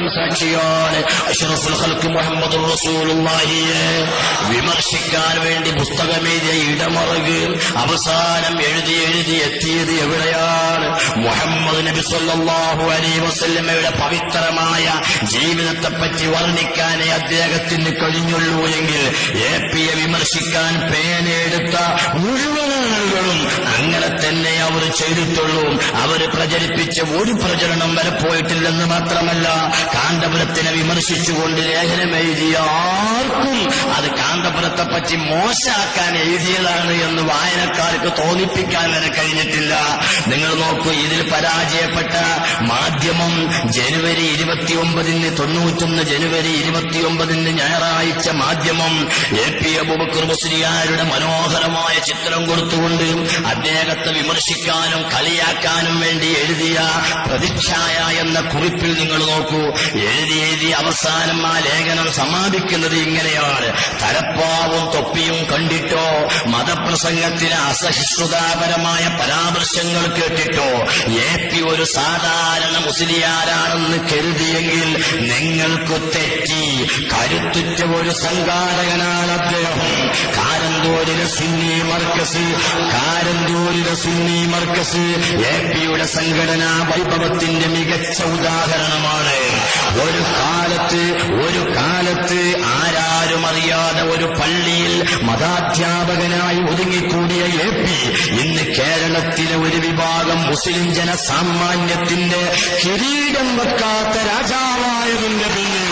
പഠിപ്പിക്കാൻ സാക്ഷിയാണ്. അഷ്റഫുൽ ഖൽഖ് മുഹമ്മദുർ റസൂലുള്ളാഹിയെ വിമർശിക്കാൻ വേണ്ടി പുസ്തകമെഴുതിയ ഇടമറുക് അവസാനം എഴുതി എത്തിയത് എവിടെയാണ്? മുഹമ്മദ് നബി സല്ലല്ലാഹു അലൈഹി വസല്ലമയുടെ പവിത്രമായ ജീവിതത്തെപ്പറ്റി വർണ്ണിക്കാനേ അദ്ദേഹത്തിന് കഴിഞ്ഞുള്ളൂ എങ്കിൽ എപിയെ വിമർശിക്കാൻ പേനെടുത്ത മുഴുവൻ ആളുകളും അങ്ങനെ തന്നെ അവർ ചെയ്തിട്ടുള്ളൂ. അവർ പ്രചരിപ്പിച്ച ഒരു പ്രചരണം വരെ പോയിട്ടില്ലെന്ന് മാത്രമല്ല, കാന്തപുരത്തിനെ വിമർശിച്ചുകൊണ്ട് ലേഖനം എഴുതിയ ആർക്കും അത് കാന്തപുരത്തെപ്പറ്റി മോശമാക്കാൻ എഴുതിയതാണ് എന്ന് വായനക്കാർക്ക് തോന്നിപ്പിക്കാൻ വരെ കഴിഞ്ഞിട്ടില്ല. നിങ്ങൾ നോക്കൂ, ഇതിൽ പരാജയപ്പെട്ട മാധ്യമം ജനുവരി 29 ജനുവരി 29 ഞായറാഴ്ച മാധ്യമം എപി അബൂബക്കർ മുസ്ലിയാരുടെ മനോഹരമായ ചിത്രം കൊടുത്തുകൊണ്ട് അദ്ദേഹത്തെ വിമർശിക്കാനും കളിയാക്കാനും വേണ്ടി എഴുതിയ പ്രതിച്ഛായ എന്ന കുറിപ്പിൽ നിങ്ങൾ നോക്കൂ, എഴുതി അവസാനം ആ ലേഖനം സമാപിക്കുന്നത് ഇങ്ങനെയാണ്: തലപ്പാവും തൊപ്പിയും കണ്ടിട്ടോ, മതപ്രസംഗത്തിലെ അസഹിഷ്ണുതാപരമായ പരാമർശങ്ങൾ കേട്ടിട്ടോ എപി ഒരു സാധാരണ മുസ്ലിയാരാണെന്ന് കരുതിയെങ്കിൽ നിങ്ങൾക്ക് തെറ്റി. കരുത്തുറ്റ ഒരു സംഘാടകനാണ് അദ്ദേഹം. കാരന്തൂരിലെ സുന്നി മർക്കസ് എപിയുടെ സംഘടനാ വൈഭവത്തിന്റെ മികച്ച ഉദാഹരണമാണ്. ഒരു കാലത്ത് ആരാരും അറിയാതെ ഒരു പള്ളിയിൽ മതാധ്യാപകനായി ഒതുങ്ങിക്കൂടിയ എപി ഇന്ന് കേരളത്തിലെ ഒരു വിഭാഗം മുസ്ലിം ജനസാമാന്യത്തിന്റെ കിരീടം വെക്കാത്ത രാജാവായതിന്റെ പിന്നിൽ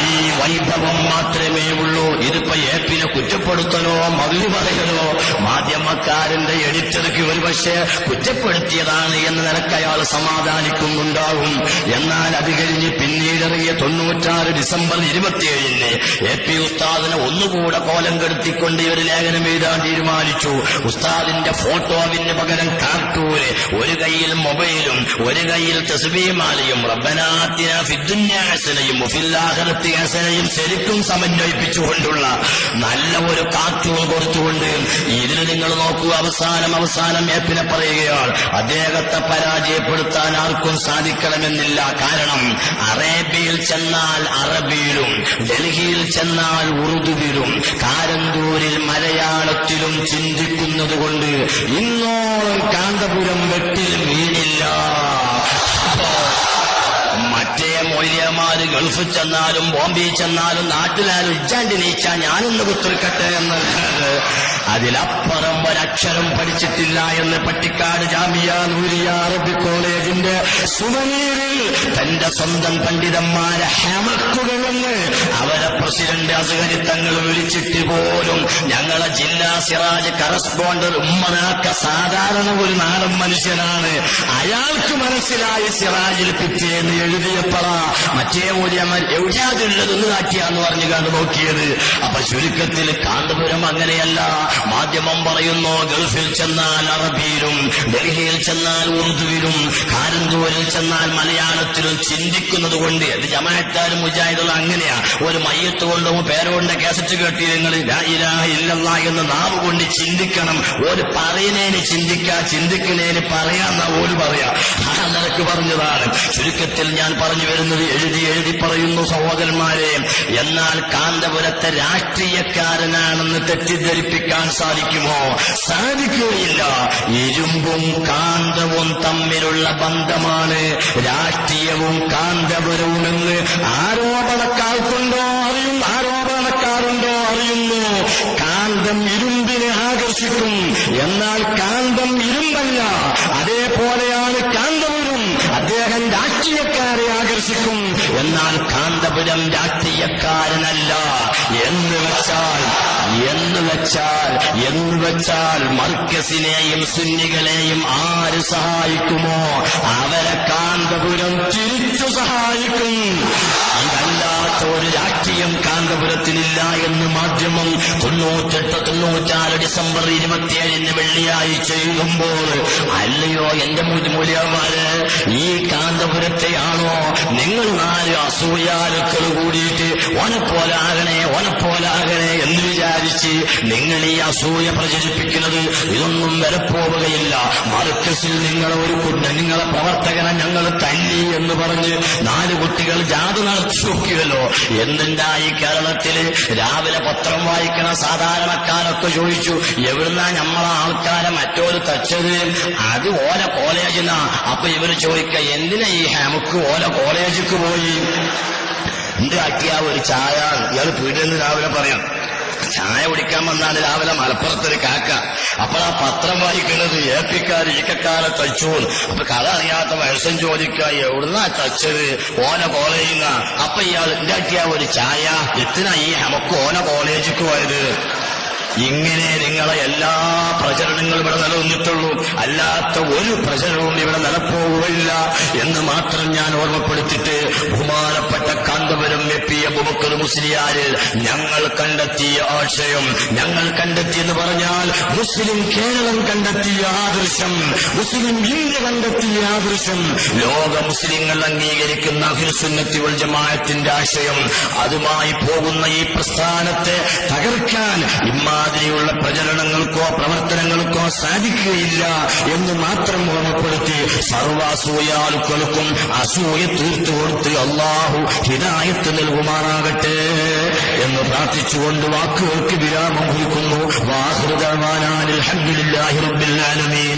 ഈ വൈഭവം മാത്രമേ ഉള്ളൂ. ഇതിപ്പോ എപിനെ കുറ്റപ്പെടുത്തലോ മതിലു പറയലോ മാധ്യമക്കാരന്റെ എഡിറ്റർക്ക് ഒരുപക്ഷെ കുറ്റപ്പെടുത്തിയതാണ് എന്ന നിലക്ക് അയാൾ സമാധാനിക്കുന്നുണ്ടാവും. എന്നാൽ അത് കഴിഞ്ഞ് പിന്നീടിറങ്ങിയ 96 ഡിസംബർ 27 എപി ഉസ്താദിനെ ഒന്നുകൂടെ കോലം കെടുത്തിക്കൊണ്ട് ഒരു ലേഖനം എഴുതാൻ തീരുമാനിച്ചു. ഉസ്താദിന്റെ ഫോട്ടോവിന് പകരം കാർട്ടൂന്, ഒരു കൈയിൽ മൊബൈലും ഒരു കൈയിൽ തസ്ബീഹ്മാലയും റബ്ബനാ ആതിനാ ഫിദ്ദുനിയ ഹസനയും വഫിൽ ആഖിറതി ഹസനയും ശരിക്കും സമന്വയിപ്പിച്ചുകൊണ്ടുള്ള നല്ല ഒരു കാർട്ടൂൺ കൊടുത്തുകൊണ്ട് ഇതിൽ നിങ്ങൾ നോക്കൂ, അവസാനം എപിനെ പറയുകയാണ് അദ്ദേഹത്തെ പരാജയപ്പെടുത്താൻ ആർക്കും സാധിക്കണമെന്നില്ല. കാരണം അറേബ്യയിൽ ചെന്നാൽ അറബിയിലും, ഡൽഹിയിൽ ചെന്നാൽ ഉറുദുവിലും, കാരന്തൂരിൽ മലയാളത്തിലും ചിന്തിക്കുന്നത് കൊണ്ട് ഇന്നോളം കാന്തപുരം വെട്ടിൽ വീണില്ല. മറ്റേ മൊയ്ലിയമാര് ഗൾഫിൽ ചെന്നാലും ബോംബെയിൽ ചെന്നാലും നാട്ടിലാരും ഇജ്ജാണ്ടി നീച്ചാ ഞാനൊന്ന് കുത്തിരിക്കട്ടെ എന്നല്ലാതെ അതിലപ്പുറം ഒരക്ഷരം പഠിച്ചിട്ടില്ല എന്ന് പട്ടിക്കാട് ജാമിയ നൂരിയ അറബി കോളേജിന്റെ സുവനീറിൽ തന്റെ സ്വന്തം പണ്ഡിതന്മാരെ ഹമക്കുകളെന്ന് അവരെ പ്രസിഡന്റ് അസ്ഹരി തങ്ങൾ വിളിച്ചിട്ട് പോലും ഞങ്ങളെ ജില്ലാ സിറാജ് കറസ്പോണ്ടർ ഉമ്മനാക്ക സാധാരണ ഒരു നാടൻ മനുഷ്യനാണ്, അയാൾക്ക് മനസ്സിലായി സിറാജിൽ പിറ്റേന്ന് എഴുതിയപ്പോഴാ മറ്റേ മൂല്യമാർ എവിടെയാതുള്ളതെന്ന് കാട്ടിയാന്ന് പറഞ്ഞു കണ്ടു നോക്കിയത്. അപ്പൊ ചുരുക്കത്തിൽ കാന്തപുരം അങ്ങനെയല്ല. മാധ്യമം പറയുന്നു ഗൾഫിൽ ചെന്നാൽ അറബിയിലും, ഡൽഹിയിൽ ചെന്നാൽ ഉറുദുവിലും, കാരന്തൂരിൽ ചെന്നാൽ മലയാളത്തിലും ചിന്തിക്കുന്നത് കൊണ്ട് അത് ജമാഅത്താരും മുജാഹിദുകളും അങ്ങനെയാ. ഒരു മയ്യത്ത് കൊണ്ടും പേരോന്റെ കേസറ്റ് കേട്ടി നിങ്ങൾ ലാ ഇലാഹ ഇല്ലല്ലാഹ് എന്ന് നാവ് കൊണ്ട് ചിന്തിക്കണം. ഒരു പറയുന്നതിന് ചിന്തിക്കുന്നതിന് പറയാന്നാ ഓര് പറയാ. ആ നിലക്ക് പറഞ്ഞതാണ്. ചുരുക്കത്തിൽ ഞാൻ പറഞ്ഞു വരുന്നത് എഴുതി പറയുന്നു സഹോദരന്മാരെ. എന്നാൽ കാന്തപുരത്തെ രാഷ്ട്രീയക്കാരനാണെന്ന് തെറ്റിദ്ധരിപ്പിക്കാൻ സാധിക്കുമോ? സാധിക്കുകയില്ല. ഇരുമ്പും കാന്തവും തമ്മിലുള്ള ബന്ധമാണ് രാഷ്ട്രീയവും കാന്തപുരവുമെന്ന് ആരോപണക്കാരുണ്ടോ അറിയുന്നു. കാന്തം ഇരുമ്പിനെ ആകർഷിക്കും, എന്നാൽ കാന്തം ഇരുമ്പല്ല. അതേപോലെയാണ് കാന്തപുരം, അദ്ദേഹം രാഷ്ട്രീയക്കാരെ ആകർഷിക്കും, എന്നാൽ കാന്തപുരം രാഷ്ട്രീയക്കാരനല്ല. എന്ന് വെച്ചാൽ മർക്കസിനെയും സുന്നികളെയും ആര് സഹായിക്കുമോ അവരെ കാന്തപുരം തിരിച്ചു സഹായിക്കും. ഇതല്ലാത്ത ഒരു രാഷ്ട്രീയം കാന്തപുരത്തിനില്ല എന്ന് മാധ്യമം 98-94 ഡിസംബർ 27 വെള്ളിയാഴ്ച എഴുതുമ്പോൾ, അല്ലയോ എന്റെ മൂല്യന്മാര്, ഈ കാന്തപുരത്തെയാണോ നിങ്ങൾ 4 അസൂയാലുക്കൾ കൂടിയിട്ട് ഓനെപ്പോലാകണേ എന്ന് വിചാരിച്ച് നിങ്ങൾ ഈ അസൂയ പ്രചരിപ്പിക്കുന്നത്? ഇതൊന്നും വരപ്പോവുകയില്ല. മർക്കസിൽ നിങ്ങളെ പ്രവർത്തകനെ ഞങ്ങൾ തല്ലി എന്ന് പറഞ്ഞ് 4 കുട്ടികൾ ജാഥ നടത്തി നോക്കിയല്ലോ. എന്തുണ്ടായി കേരളത്തില്? രാവിലെ പത്രം വായിക്കണ സാധാരണക്കാരൊക്കെ ചോദിച്ചു, എവിടുന്നാ നമ്മളെ ആൾക്കാരെ മറ്റോര് തച്ചത്? അത് ഓല കോളേജിനാ. അപ്പൊ ഇവര് ചോദിക്ക, എന്തിനാ ഈ നമുക്ക് ഓല കോളേജിക്ക് പോയി? ഉണ്ടാക്കിയ ഒരു ചായ ഇയാൾ പീടിയെന്ന് രാവിലെ പറയാം. ചായ കുടിക്കാൻ വന്നാണ് രാവിലെ മലപ്പുറത്തൊരു കാക്ക. അപ്പോൾ ആ പത്രം വായിക്കുന്നത് ഏപ്പിക്കാർ ഈക്കക്കാരെ തച്ചു. അപ്പൊ കഥ അറിയാത്ത വയസ്സൻ ചോദിക്ക, എവിടുന്നാ തച്ചത്? ഓന കോളേജിൽ. അപ്പൊ ഇയാൾ ഉണ്ടാക്കിയ ഒരു ചായ, എത്തിനാ ഈ നമുക്ക് ഓന കോളേജിക്ക് പോയത്? ഇങ്ങനെ നിങ്ങളെ എല്ലാ പ്രചരണങ്ങളും ഇവിടെ നിലനിന്നിട്ടുള്ളൂ. അല്ലാത്ത ഒരു പ്രചരണവും ഇവിടെ നിലപ്പോവുകയില്ല എന്ന് മാത്രം ഞാൻ ഓർമ്മപ്പെടുത്തിട്ട്, ബഹുമാനപ്പെട്ട കാന്തപുരം എപ്പി അബൂബക്കർ മുസ്ലിയാര് ഞങ്ങൾ കണ്ടെത്തിയ ആശയം, ഞങ്ങൾ കണ്ടെത്തിയെന്ന് പറഞ്ഞാൽ മുസ്ലിം കേരളം കണ്ടെത്തിയ ആദർശം, മുസ്ലിം ഇന്ത്യ കണ്ടെത്തിയ ആദർശം, ലോക മുസ്ലിങ്ങൾ അംഗീകരിക്കുന്ന അഹ്ലുസുന്നത്തി വൽ ജമാഅത്തിന്റെ ആശയം, അതുമായി പോകുന്ന ഈ പ്രസ്ഥാനത്തെ തകർക്കാൻ ഇമാതിരിയുള്ള പ്രചരണങ്ങൾക്കോ പ്രവർത്തനങ്ങൾക്കോ സാധിക്കുകയില്ല എന്ന് മാത്രം ഓർമ്മപ്പെടുത്തി, സർവ്വാസൂയാലുക്കൾക്കും അസൂയ തീർത്തു കൊടുത്ത് അല്ലാഹു ഹിദായത്ത് നൽകുമാറാകട്ടെ എന്ന് പ്രാർത്ഥിച്ചുകൊണ്ട് വാക്കുകൾക്ക് വിരാമം കുറിക്കുന്നു. വാഹിറു ദഅ്വാനാ അൽഹംദുലില്ലാഹി റബ്ബിൽ ആലമീൻ.